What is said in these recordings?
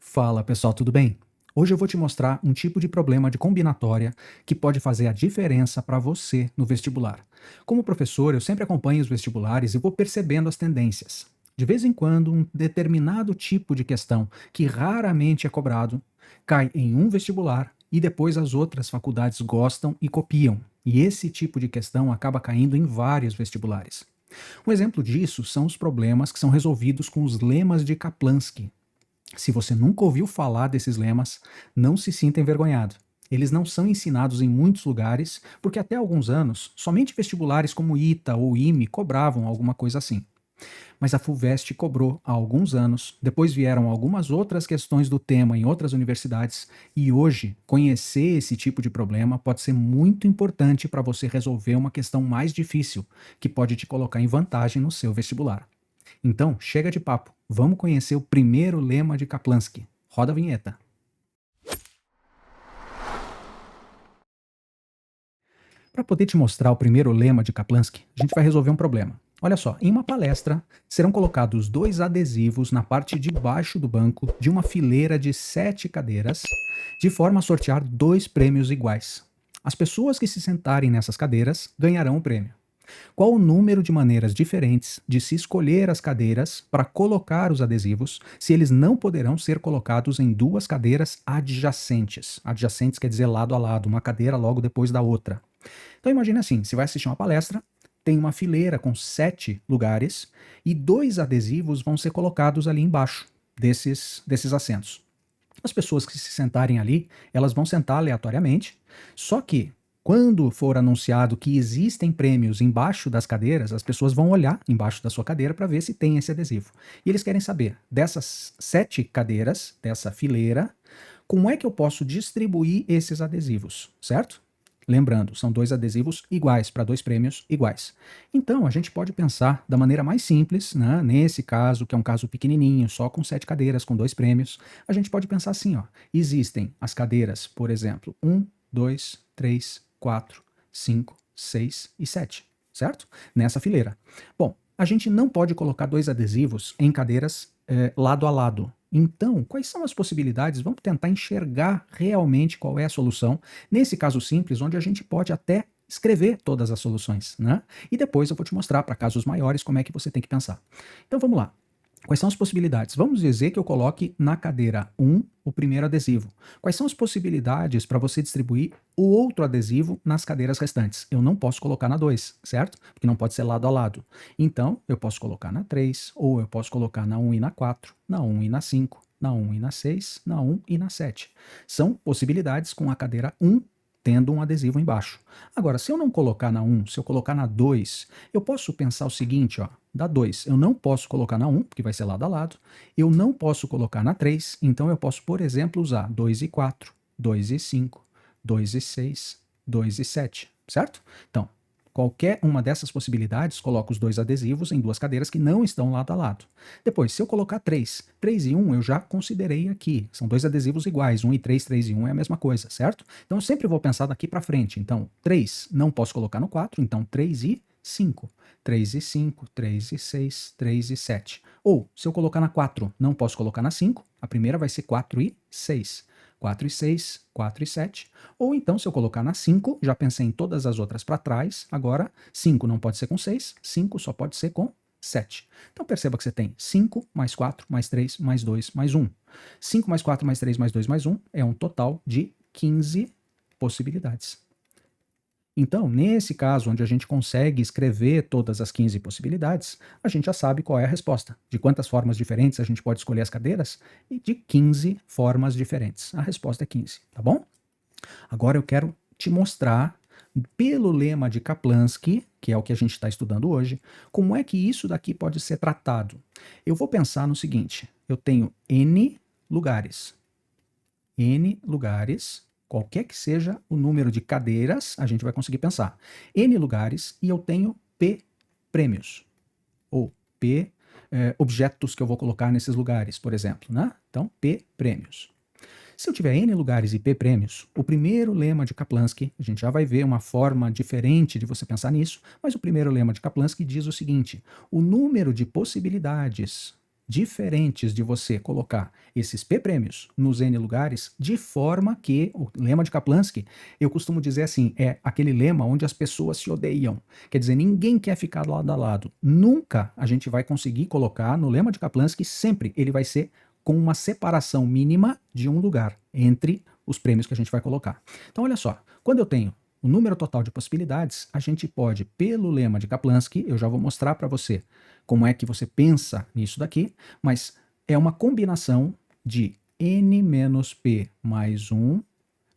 Fala pessoal, tudo bem? Hoje eu vou te mostrar um tipo de problema de combinatória que pode fazer a diferença para você no vestibular. Como professor, eu sempre acompanho os vestibulares e vou percebendo as tendências. De vez em quando, um determinado tipo de questão, que raramente é cobrado, cai em um vestibular e depois as outras faculdades gostam e copiam. E esse tipo de questão acaba caindo em vários vestibulares. Um exemplo disso são os problemas que são resolvidos com os lemas de Kaplansky. Se você nunca ouviu falar desses lemas, não se sinta envergonhado. Eles não são ensinados em muitos lugares, porque até alguns anos, somente vestibulares como ITA ou IME cobravam alguma coisa assim. Mas a FUVEST cobrou há alguns anos, depois vieram algumas outras questões do tema em outras universidades, e hoje, conhecer esse tipo de problema pode ser muito importante para você resolver uma questão mais difícil, que pode te colocar em vantagem no seu vestibular. Então, chega de papo. Vamos conhecer o primeiro lema de Kaplansky. Roda a vinheta. Para poder te mostrar o primeiro lema de Kaplansky, a gente vai resolver um problema. Olha só, em uma palestra, serão colocados dois adesivos na parte de baixo do banco de uma fileira de 7 cadeiras, de forma a sortear dois prêmios iguais. As pessoas que se sentarem nessas cadeiras ganharão o prêmio. Qual o número de maneiras diferentes de se escolher as cadeiras para colocar os adesivos, se eles não poderão ser colocados em duas cadeiras adjacentes? Adjacentes quer dizer lado a lado, uma cadeira logo depois da outra. Então imagine assim, você vai assistir uma palestra, tem uma fileira com 7 lugares e dois adesivos vão ser colocados ali embaixo desses assentos. As pessoas que se sentarem ali, elas vão sentar aleatoriamente, só que quando for anunciado que existem prêmios embaixo das cadeiras, as pessoas vão olhar embaixo da sua cadeira para ver se tem esse adesivo. E eles querem saber, dessas 7 cadeiras, dessa fileira, como é que eu posso distribuir esses adesivos, certo? Lembrando, são dois adesivos iguais, para dois prêmios iguais. Então, a gente pode pensar da maneira mais simples, né? Nesse caso, que é um caso pequenininho, só com 7 cadeiras, com dois prêmios, a gente pode pensar assim, ó. Existem as cadeiras, por exemplo, 1, 2, 3, 4, 5, 6 e 7, certo? Nessa fileira. Bom, a gente não pode colocar dois adesivos em cadeiras lado a lado. Então, quais são as possibilidades? Vamos tentar enxergar realmente qual é a solução, nesse caso simples, onde a gente pode até escrever todas as soluções, né? E depois eu vou te mostrar para casos maiores como é que você tem que pensar. Então vamos lá. Quais são as possibilidades? Vamos dizer que eu coloque na cadeira 1 o primeiro adesivo. Quais são as possibilidades para você distribuir o outro adesivo nas cadeiras restantes? Eu não posso colocar na 2, certo? Porque não pode ser lado a lado. Então, eu posso colocar na 3, ou eu posso colocar na 1 e na 4, na 1 e na 5, na 1 e na 6, na 1 e na 7. São possibilidades com a cadeira 1 tendo um adesivo embaixo. Agora, se eu não colocar na 1, se eu colocar na 2, eu posso pensar o seguinte, ó, da 2, eu não posso colocar na 1, porque vai ser lado a lado, eu não posso colocar na 3, então eu posso, por exemplo, usar 2 e 4, 2 e 5, 2 e 6, 2 e 7, certo? Então, qualquer uma dessas possibilidades coloca os dois adesivos em duas cadeiras que não estão lado a lado. Depois, se eu colocar 3, 3 e 1 eu já considerei aqui. São dois adesivos iguais, 1 e 3, 3 e 1 é a mesma coisa, certo? Então eu sempre vou pensar daqui para frente. Então, 3 não posso colocar no 4, então 3 e 5. 3 e 5, 3 e 6, 3 e 7. Ou, se eu colocar na 4, não posso colocar na 5, a primeira vai ser 4 e 6. 4 e 6, 4 e 7. Ou então, se eu colocar na 5, já pensei em todas as outras para trás, agora 5 não pode ser com 6, 5 só pode ser com 7. Então perceba que você tem 5 mais 4 mais 3 mais 2 mais 1. 5 mais 4 mais 3 mais 2 mais 1 é um total de 15 possibilidades. Então, nesse caso, onde a gente consegue escrever todas as 15 possibilidades, a gente já sabe qual é a resposta. De quantas formas diferentes a gente pode escolher as cadeiras? E de 15 formas diferentes. A resposta é 15, tá bom? Agora eu quero te mostrar, pelo lema de Kaplansky, que é o que a gente está estudando hoje, como é que isso daqui pode ser tratado. Eu vou pensar no seguinte, eu tenho N lugares. N lugares, qualquer que seja o número de cadeiras, a gente vai conseguir pensar. N lugares e eu tenho P prêmios, ou P objetos que eu vou colocar nesses lugares, por exemplo, né? Então, P prêmios. Se eu tiver N lugares e P prêmios, o primeiro lema de Kaplansky, a gente já vai ver uma forma diferente de você pensar nisso, mas o primeiro lema de Kaplansky diz o seguinte, o número de possibilidades diferentes de você colocar esses P prêmios nos N lugares, de forma que o lema de Kaplansky, eu costumo dizer assim, é aquele lema onde as pessoas se odeiam. Quer dizer, ninguém quer ficar lado a lado. Nunca a gente vai conseguir colocar no lema de Kaplansky, sempre ele vai ser com uma separação mínima de um lugar entre os prêmios que a gente vai colocar. Então, olha só, quando eu tenho o número total de possibilidades, a gente pode, pelo lema de Kaplansky, eu já vou mostrar para você como é que você pensa nisso daqui, mas é uma combinação de n menos p mais 1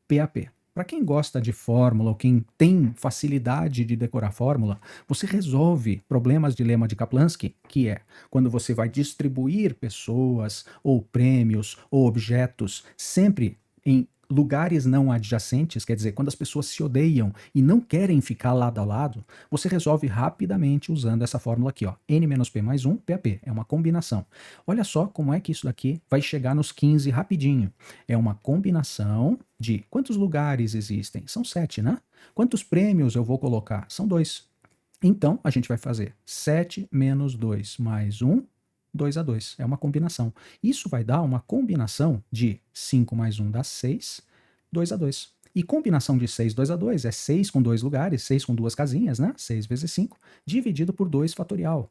PAP. Para quem gosta de fórmula ou quem tem facilidade de decorar fórmula, você resolve problemas de lema de Kaplansky, que é quando você vai distribuir pessoas ou prêmios ou objetos sempre em lugares não adjacentes, quer dizer, quando as pessoas se odeiam e não querem ficar lado a lado, você resolve rapidamente usando essa fórmula aqui, ó, n menos p mais 1 PAP, é uma combinação. Olha só como é que isso daqui vai chegar nos 15 rapidinho. É uma combinação de quantos lugares existem? São 7, né? Quantos prêmios eu vou colocar? São 2. Então, a gente vai fazer 7 menos 2 mais 1, 2 a 2. É uma combinação. Isso vai dar uma combinação de 5 mais 1 dá 6, 2 a 2. E combinação de 6, 2 a 2 é 6 com 2 lugares, 6 com 2 casinhas, né? 6 vezes 5, dividido por 2 fatorial.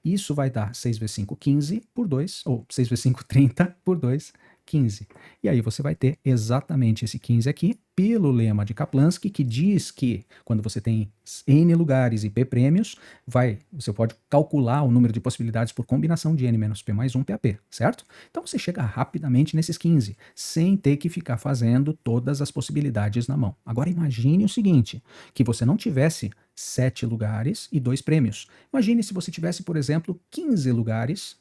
Isso vai dar 6 vezes 5, 15 por 2, ou 6 vezes 5, 30 por 2, 15. E aí você vai ter exatamente esse 15 aqui, pelo lema de Kaplansky, que diz que quando você tem N lugares e P prêmios, você pode calcular o número de possibilidades por combinação de N menos P mais 1 PAP, certo? Então você chega rapidamente nesses 15, sem ter que ficar fazendo todas as possibilidades na mão. Agora imagine o seguinte, que você não tivesse 7 lugares e 2 prêmios. Imagine se você tivesse, por exemplo, 15 lugares,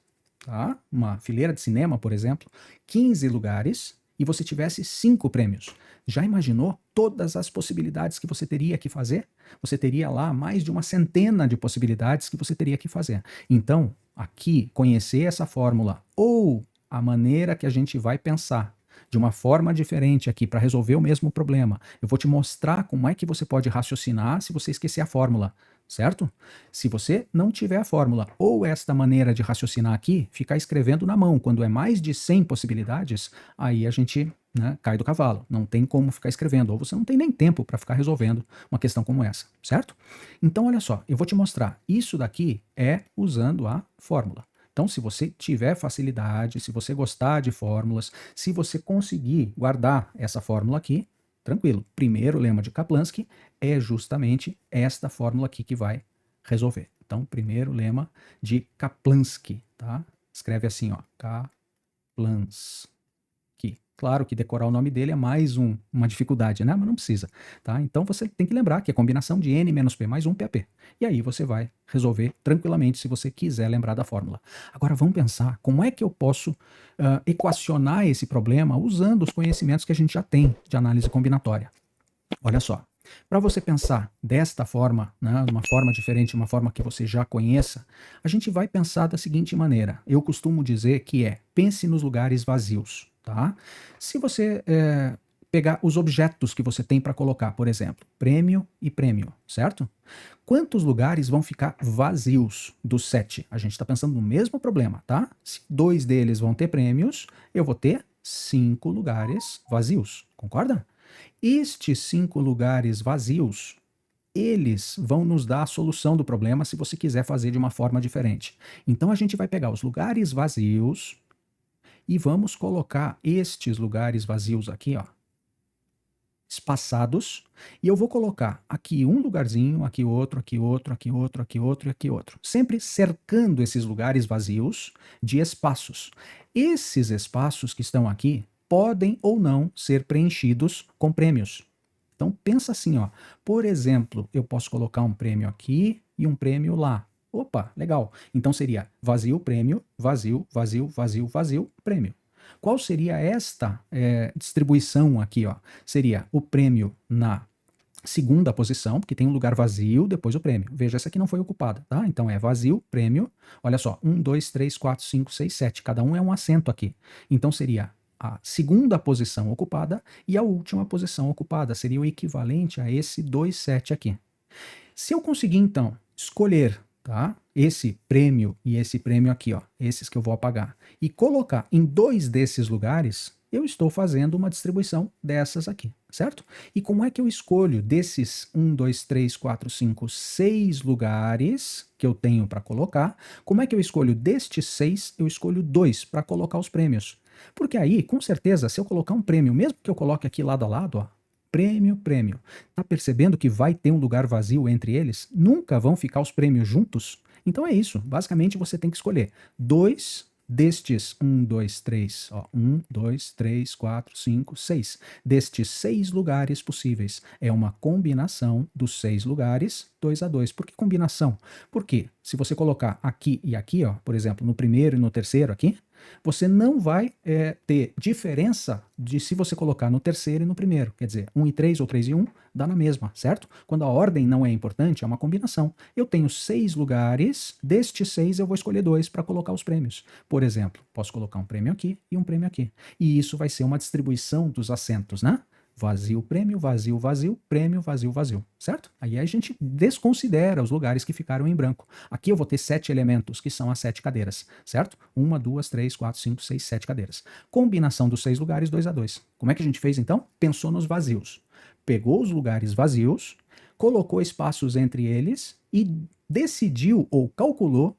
tá? Uma fileira de cinema, por exemplo, 15 lugares e você tivesse 5 prêmios. Já imaginou todas as possibilidades que você teria que fazer? Você teria lá mais de uma centena de possibilidades que você teria que fazer. Então, aqui, conhecer essa fórmula ou a maneira que a gente vai pensar de uma forma diferente aqui para resolver o mesmo problema. Eu vou te mostrar como é que você pode raciocinar se você esquecer a fórmula, certo? Se você não tiver a fórmula ou esta maneira de raciocinar aqui, ficar escrevendo na mão quando é mais de 100 possibilidades, aí a gente, né, cai do cavalo. Não tem como ficar escrevendo, ou você não tem nem tempo para ficar resolvendo uma questão como essa, certo? Então, olha só, eu vou te mostrar. Isso daqui é usando a fórmula. Então, se você tiver facilidade, se você gostar de fórmulas, se você conseguir guardar essa fórmula aqui, tranquilo. Primeiro lema de Kaplansky é justamente esta fórmula aqui que vai resolver. Então, primeiro lema de Kaplansky, tá? Escreve assim, ó, Kaplansky. Claro que decorar o nome dele é mais uma dificuldade, né? Mas não precisa, tá? Então você tem que lembrar que é combinação de N menos P mais 1 PAP. E aí você vai resolver tranquilamente se você quiser lembrar da fórmula. Agora vamos pensar como é que eu posso equacionar esse problema usando os conhecimentos que a gente já tem de análise combinatória. Olha só, para você pensar desta forma, né, uma forma diferente, uma forma que você já conheça, a gente vai pensar da seguinte maneira. Eu costumo dizer que pense nos lugares vazios, tá? Se você pegar os objetos que você tem para colocar, por exemplo, prêmio e prêmio, certo? Quantos lugares vão ficar vazios dos 7? A gente está pensando no mesmo problema, tá? Se 2 deles vão ter prêmios, eu vou ter 5 lugares vazios, concorda? Estes 5 lugares vazios, eles vão nos dar a solução do problema se você quiser fazer de uma forma diferente. Então a gente vai pegar os lugares vazios e vamos colocar estes lugares vazios aqui, ó, espaçados, e eu vou colocar aqui um lugarzinho, aqui outro, aqui outro, aqui outro, aqui outro e aqui outro. Sempre cercando esses lugares vazios de espaços. Esses espaços que estão aqui podem ou não ser preenchidos com prêmios. Então pensa assim, ó. Por exemplo, eu posso colocar um prêmio aqui e um prêmio lá. Opa, legal. Então seria vazio, prêmio, vazio, vazio, vazio, vazio, prêmio. Qual seria esta distribuição aqui, ó? Seria o prêmio na segunda posição, porque tem um lugar vazio, depois o prêmio. Veja, essa aqui não foi ocupada, tá? Então é vazio, prêmio. Olha só, 1, 2, 3, 4, 5, 6, 7. Cada um é um assento aqui. Então seria a segunda posição ocupada e a última posição ocupada. Seria o equivalente a esse 2, 7 aqui. Se eu conseguir, então, escolher, tá, esse prêmio e esse prêmio aqui, ó, esses que eu vou apagar, e colocar em 2 desses lugares, eu estou fazendo uma distribuição dessas aqui, certo? E como é que eu escolho desses 1, 2, 3, 4, 5, 6 lugares que eu tenho para colocar, como é que eu escolho destes 6, eu escolho 2 para colocar os prêmios. Porque aí, com certeza, se eu colocar um prêmio, mesmo que eu coloque aqui lado a lado, ó, prêmio, prêmio, tá percebendo que vai ter um lugar vazio entre eles? Nunca vão ficar os prêmios juntos? Então é isso, basicamente você tem que escolher 2 destes 1, 2, 3, ó, 1, 2, 3, 4, 5, 6. Destes 6 lugares possíveis. É uma combinação dos 6 lugares, 2 a 2. Por que combinação? Porque se você colocar aqui e aqui, ó, por exemplo, no primeiro e no terceiro aqui, você não vai ter diferença de se você colocar no terceiro e no primeiro. Quer dizer, 1 e 3 ou 3 e 1 dá na mesma, certo? Quando a ordem não é importante, é uma combinação. Eu tenho 6 lugares, destes 6 eu vou escolher 2 para colocar os prêmios. Por exemplo, posso colocar um prêmio aqui e um prêmio aqui. E isso vai ser uma distribuição dos assentos, né? Vazio, prêmio, vazio, vazio, prêmio, vazio, vazio, certo? Aí a gente desconsidera os lugares que ficaram em branco. Aqui eu vou ter 7 elementos, que são as 7 cadeiras, certo? 1, 2, 3, 4, 5, 6, 7 cadeiras. Combinação dos 6 lugares, 2 a 2. Como é que a gente fez então? Pensou nos vazios. Pegou os lugares vazios, colocou espaços entre eles e decidiu ou calculou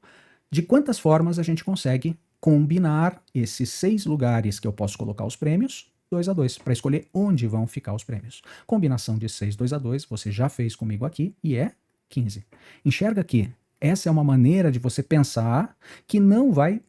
de quantas formas a gente consegue combinar esses 6 lugares que eu posso colocar os prêmios, 2 a 2, para escolher onde vão ficar os prêmios. Combinação de 6, 2 a 2, você já fez comigo aqui, e é 15. Enxerga aqui, essa é uma maneira de você pensar que não vai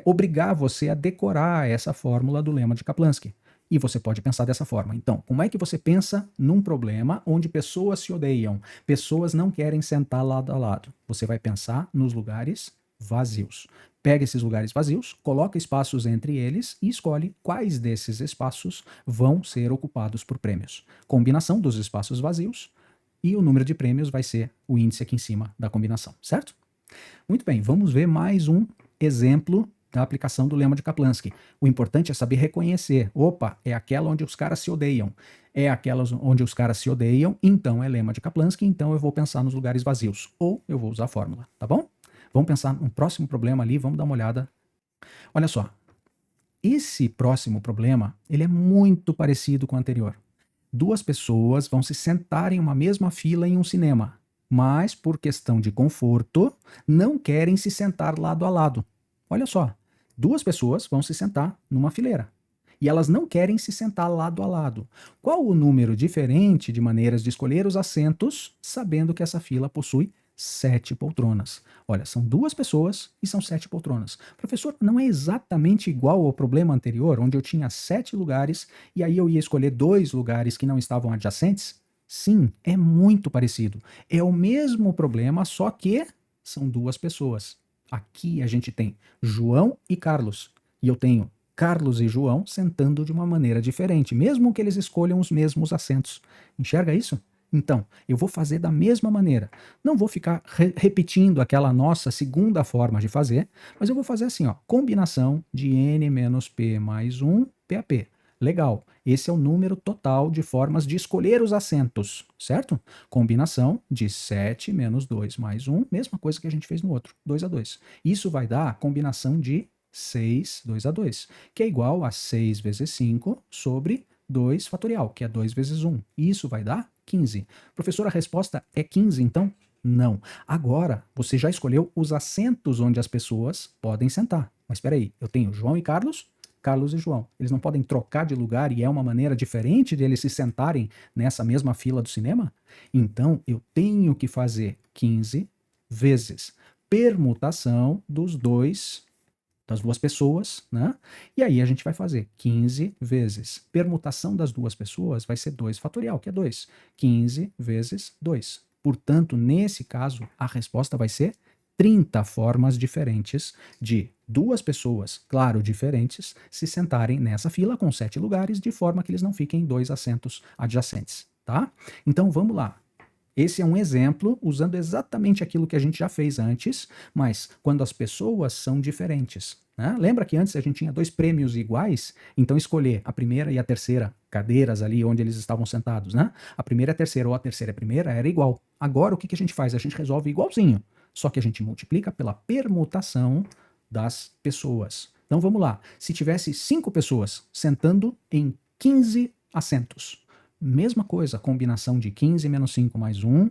obrigar você a decorar essa fórmula do lema de Kaplansky. E você pode pensar dessa forma. Então, como é que você pensa num problema onde pessoas se odeiam, pessoas não querem sentar lado a lado? Você vai pensar nos lugares vazios. Pega esses lugares vazios, coloca espaços entre eles e escolhe quais desses espaços vão ser ocupados por prêmios. Combinação dos espaços vazios e o número de prêmios vai ser o índice aqui em cima da combinação, certo? Muito bem, vamos ver mais um exemplo da aplicação do lema de Kaplansky. O importante é saber reconhecer. Opa, é aquela onde os caras se odeiam. É aquela onde os caras se odeiam, então é lema de Kaplansky, então eu vou pensar nos lugares vazios. Ou eu vou usar a fórmula, tá bom? Vamos pensar no próximo problema ali, vamos dar uma olhada. Olha só, esse próximo problema, ele é muito parecido com o anterior. 2 pessoas vão se sentar em uma mesma fila em um cinema, mas por questão de conforto, não querem se sentar lado a lado. Olha só, 2 pessoas vão se sentar numa fileira. E elas não querem se sentar lado a lado. Qual o número diferente de maneiras de escolher os assentos, sabendo que essa fila possui 7 poltronas? Olha, são 2 pessoas e são 7 poltronas. Professor, não é exatamente igual ao problema anterior, onde eu tinha 7 lugares e aí eu ia escolher 2 lugares que não estavam adjacentes? Sim, é muito parecido. É o mesmo problema, só que são 2 pessoas. Aqui a gente tem João e Carlos. E eu tenho Carlos e João sentando de uma maneira diferente, mesmo que eles escolham os mesmos assentos. Enxerga isso? Então, eu vou fazer da mesma maneira. Não vou ficar repetindo aquela nossa segunda forma de fazer, mas eu vou fazer assim, ó, combinação de n menos p mais 1 PAP. Legal, esse é o número total de formas de escolher os assentos, certo? Combinação de 7 menos 2 mais 1, mesma coisa que a gente fez no outro, 2 a 2. Isso vai dar a combinação de 6, 2 a 2, que é igual a 6 vezes 5 sobre 2 fatorial, que é 2 vezes 1. Isso vai dar 15. Professor, a resposta é 15, então? Não. Agora, você já escolheu os assentos onde as pessoas podem sentar. Mas espera aí, eu tenho João e Carlos, Carlos e João. Eles não podem trocar de lugar e é uma maneira diferente de eles se sentarem nessa mesma fila do cinema? Então, eu tenho que fazer 15 vezes permutação das 2 pessoas, né? E aí a gente vai fazer 15 vezes permutação das 2 pessoas vai ser 2 fatorial, que é 2. 15 vezes 2. Portanto, nesse caso, a resposta vai ser 30 formas diferentes de 2 pessoas, claro, diferentes, se sentarem nessa fila com 7 lugares, de forma que eles não fiquem em 2 assentos adjacentes, tá? Então, vamos lá. Esse é um exemplo usando exatamente aquilo que a gente já fez antes, mas quando as pessoas são diferentes, né? Lembra que antes a gente tinha 2 prêmios iguais? Então escolher a primeira e a terceira cadeiras ali onde eles estavam sentados, né? A primeira e a terceira ou a terceira e a primeira era igual. Agora o que a gente faz? A gente resolve igualzinho. só que a gente multiplica pela permutação das pessoas. Então vamos lá, se tivesse 5 pessoas sentando em 15 assentos, mesma coisa, combinação de 15 menos 5 mais 1,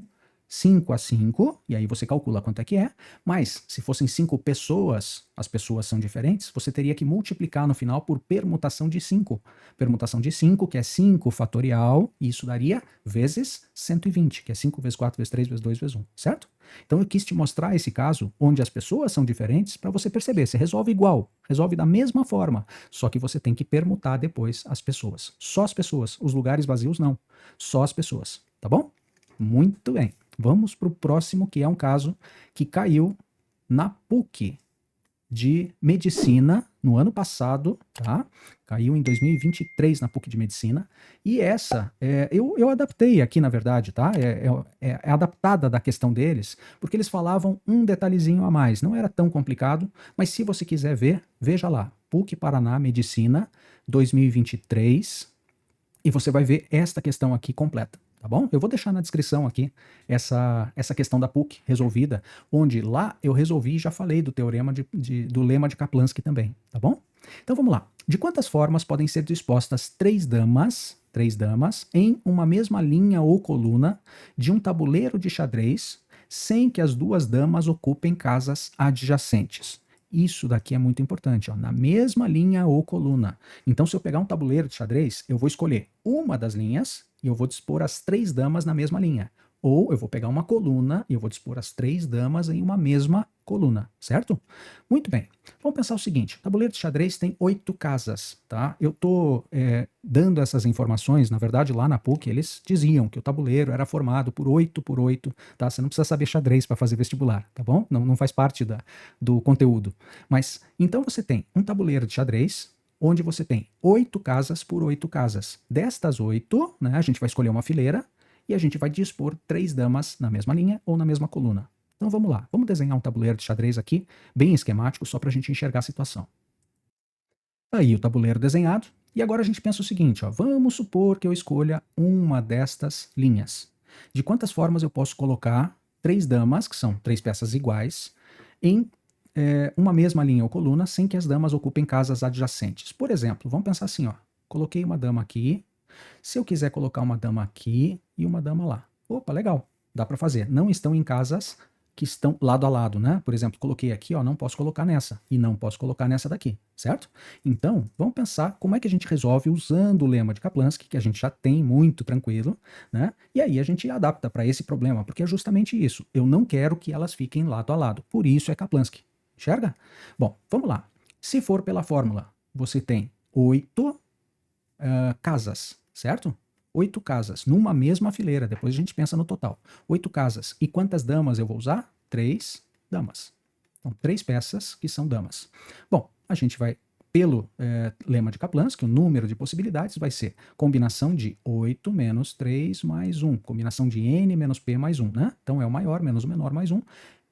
5 a 5, e aí você calcula quanto é, mas se fossem 5 pessoas, as pessoas são diferentes, você teria que multiplicar no final por permutação de 5. Permutação de 5, que é 5 fatorial, e isso daria vezes 120, que é 5 vezes 4 vezes 3 vezes 2 vezes 1, certo? Então eu quis te mostrar esse caso onde as pessoas são diferentes para você perceber, você resolve igual, resolve da mesma forma, só que você tem que permutar depois as pessoas. Só as pessoas, os lugares vazios não, só as pessoas, tá bom? Muito bem. Vamos para o próximo, que é um caso que caiu na PUC de Medicina no ano passado, tá? Caiu em 2023 na PUC de Medicina. E essa, eu adaptei aqui, na verdade, tá? É adaptada da questão deles, porque eles falavam um detalhezinho a mais. Não era tão complicado, mas se você quiser ver, veja lá. PUC Paraná Medicina 2023, e você vai ver esta questão aqui completa. Tá bom? Eu vou deixar na descrição aqui essa questão da PUC resolvida, onde lá eu resolvi e já falei do teorema do lema de Kaplanski também, tá bom? Então vamos lá. De quantas formas podem ser dispostas três damas em uma mesma linha ou coluna de um tabuleiro de xadrez, sem que as duas damas ocupem casas adjacentes? Isso daqui é muito importante, ó, na mesma linha ou coluna. Então, se eu pegar um tabuleiro de xadrez, eu vou escolher uma das linhas e eu vou dispor as três damas na mesma linha. Ou eu vou pegar uma coluna e eu vou dispor as três damas em uma mesma coluna, certo? Muito bem. Vamos pensar o seguinte, o tabuleiro de xadrez tem 8 casas, tá? Eu estou dando essas informações, na verdade lá na PUC eles diziam que o tabuleiro era formado por 8 por 8, tá? Você não precisa saber xadrez para fazer vestibular, tá bom? Não faz parte do conteúdo. Mas, então você tem um tabuleiro de xadrez, onde você tem 8 casas por 8 casas. Destas 8, né, a gente vai escolher uma fileira e a gente vai dispor 3 damas na mesma linha ou na mesma coluna. Então vamos lá, vamos desenhar um tabuleiro de xadrez aqui, bem esquemático, só para a gente enxergar a situação. Aí o tabuleiro desenhado, e agora a gente pensa o seguinte, ó, vamos supor que eu escolha uma destas linhas. De quantas formas eu posso colocar 3 damas, que são 3 peças iguais, em uma mesma linha ou coluna, sem que as damas ocupem casas adjacentes? Por exemplo, vamos pensar assim, ó, coloquei uma dama aqui, se eu quiser colocar uma dama aqui e uma dama lá. Opa, legal, dá para fazer. Não estão em casas que estão lado a lado, né? Por exemplo, coloquei aqui, ó, não posso colocar nessa e não posso colocar nessa daqui, certo? Então, vamos pensar como é que a gente resolve usando o lema de Kaplanski, que a gente já tem muito tranquilo, né? E aí a gente adapta para esse problema, porque é justamente isso. Eu não quero que elas fiquem lado a lado, por isso é Kaplanski. Enxerga? Bom, vamos lá. Se for pela fórmula, você tem 8 casas, certo? 8 casas, numa mesma fileira, depois a gente pensa no total. 8 casas. E quantas damas eu vou usar? 3 damas. Então, 3 peças que são damas. Bom, a gente vai, pelo lema de Kaplanski, o número de possibilidades vai ser combinação de 8 menos 3 mais 1. Combinação de n menos p mais 1, né? Então, é o maior menos o menor mais 1.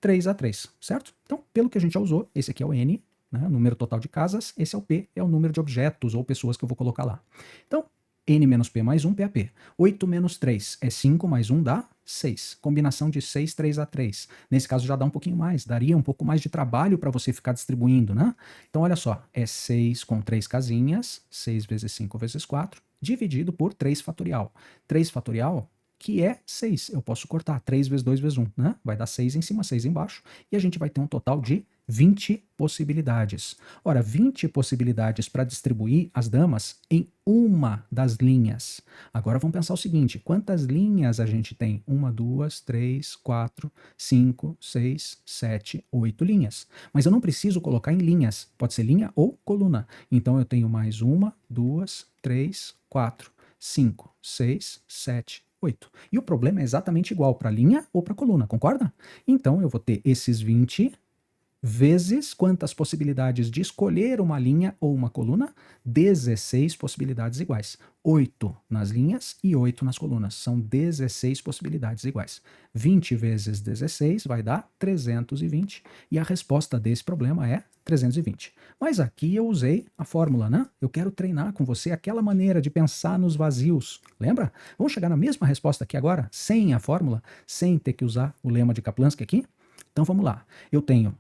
3 a 3, certo? Então, pelo que a gente já usou, esse aqui é o n, né, o número total de casas, esse é o p, é o número de objetos ou pessoas que eu vou colocar lá. Então, n menos p mais 1, p a p. 8 menos 3 é 5, mais 1 dá 6. Combinação de 6, 3 a 3. Nesse caso já dá um pouquinho mais, daria um pouco mais de trabalho para você ficar distribuindo, né? Então, olha só, é 6 com 3 casinhas, 6 vezes 5 vezes 4, dividido por 3 fatorial. 3 fatorial, que é 6. Eu posso cortar 3 vezes 2 vezes 1, né? Vai dar 6 em cima, 6 embaixo, e a gente vai ter um total de 20 possibilidades. Ora, 20 possibilidades para distribuir as damas em uma das linhas. Agora vamos pensar o seguinte, quantas linhas a gente tem? 1, 2, 3, 4, 5, 6, 7, 8 linhas. Mas eu não preciso colocar em linhas, pode ser linha ou coluna. Então eu tenho mais 1, 2, 3, 4, 5, 6, 7, 8. E o problema é exatamente igual para linha ou para coluna, concorda? Então eu vou ter esses 20 vezes quantas possibilidades de escolher uma linha ou uma coluna? 16 possibilidades iguais. 8 nas linhas e 8 nas colunas. São 16 possibilidades iguais. 20 vezes 16 vai dar 320. E a resposta desse problema é 320. Mas aqui eu usei a fórmula, né? Eu quero treinar com você aquela maneira de pensar nos vazios. Lembra? Vamos chegar na mesma resposta aqui agora, sem a fórmula, sem ter que usar o lema de Kaplanski aqui? Então vamos lá. Eu tenho,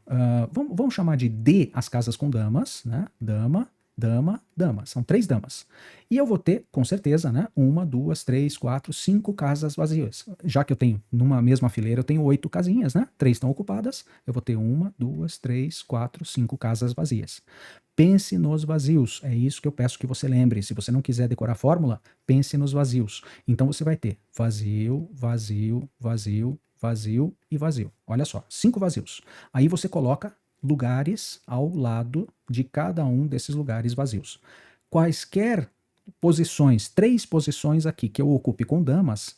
vamos chamar de D as casas com damas, né? Dama, dama, dama. São 3 damas. E eu vou ter, com certeza, né? 1, 2, 3, 4, 5 casas vazias. Já que eu tenho, numa mesma fileira, eu tenho 8 casinhas, né? 3 estão ocupadas. Eu vou ter 1, 2, 3, 4, 5 casas vazias. Pense nos vazios. É isso que eu peço que você lembre. Se você não quiser decorar a fórmula, pense nos vazios. Então você vai ter vazio, vazio, vazio, vazio e vazio. Olha só, 5 vazios. Aí você coloca lugares ao lado de cada um desses lugares vazios. Quaisquer posições, 3 posições aqui que eu ocupe com damas,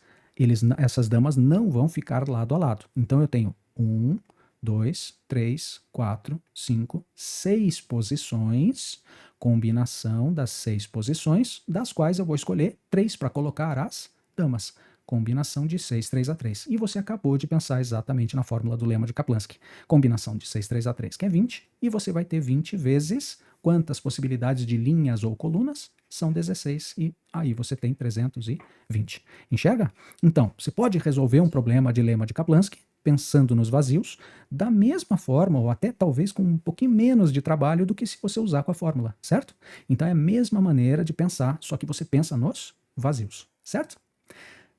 essas damas não vão ficar lado a lado. Então eu tenho 1, 2, 3, 4, 5, 6 posições, combinação das 6 posições, das quais eu vou escolher 3 para colocar as damas. Combinação de 6, 3 a 3. E você acabou de pensar exatamente na fórmula do lema de Kaplanski. Combinação de 6, 3 a 3, que é 20, e você vai ter 20 vezes quantas possibilidades de linhas ou colunas? São 16, e aí você tem 320. Enxerga? Então, você pode resolver um problema de lema de Kaplanski pensando nos vazios, da mesma forma, ou até talvez com um pouquinho menos de trabalho do que se você usar com a fórmula, certo? Então é a mesma maneira de pensar, só que você pensa nos vazios, certo?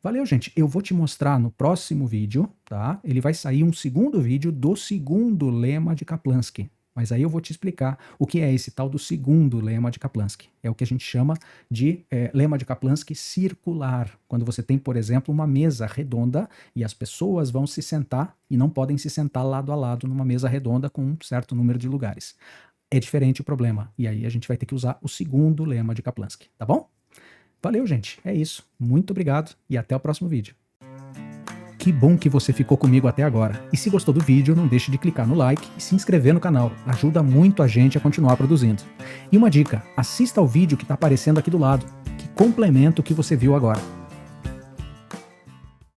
Valeu, gente. Eu vou te mostrar no próximo vídeo, tá? Ele vai sair um segundo vídeo do segundo lema de Kaplanski. Mas aí eu vou te explicar o que é esse tal do segundo lema de Kaplanski. É o que a gente chama de lema de Kaplanski circular. Quando você tem, por exemplo, uma mesa redonda e as pessoas vão se sentar e não podem se sentar lado a lado numa mesa redonda com um certo número de lugares. É diferente o problema. E aí a gente vai ter que usar o segundo lema de Kaplanski, tá bom? Valeu, gente. É isso. Muito obrigado e até o próximo vídeo. Que bom que você ficou comigo até agora. E se gostou do vídeo, não deixe de clicar no like e se inscrever no canal. Ajuda muito a gente a continuar produzindo. E uma dica, assista ao vídeo que está aparecendo aqui do lado, que complementa o que você viu agora.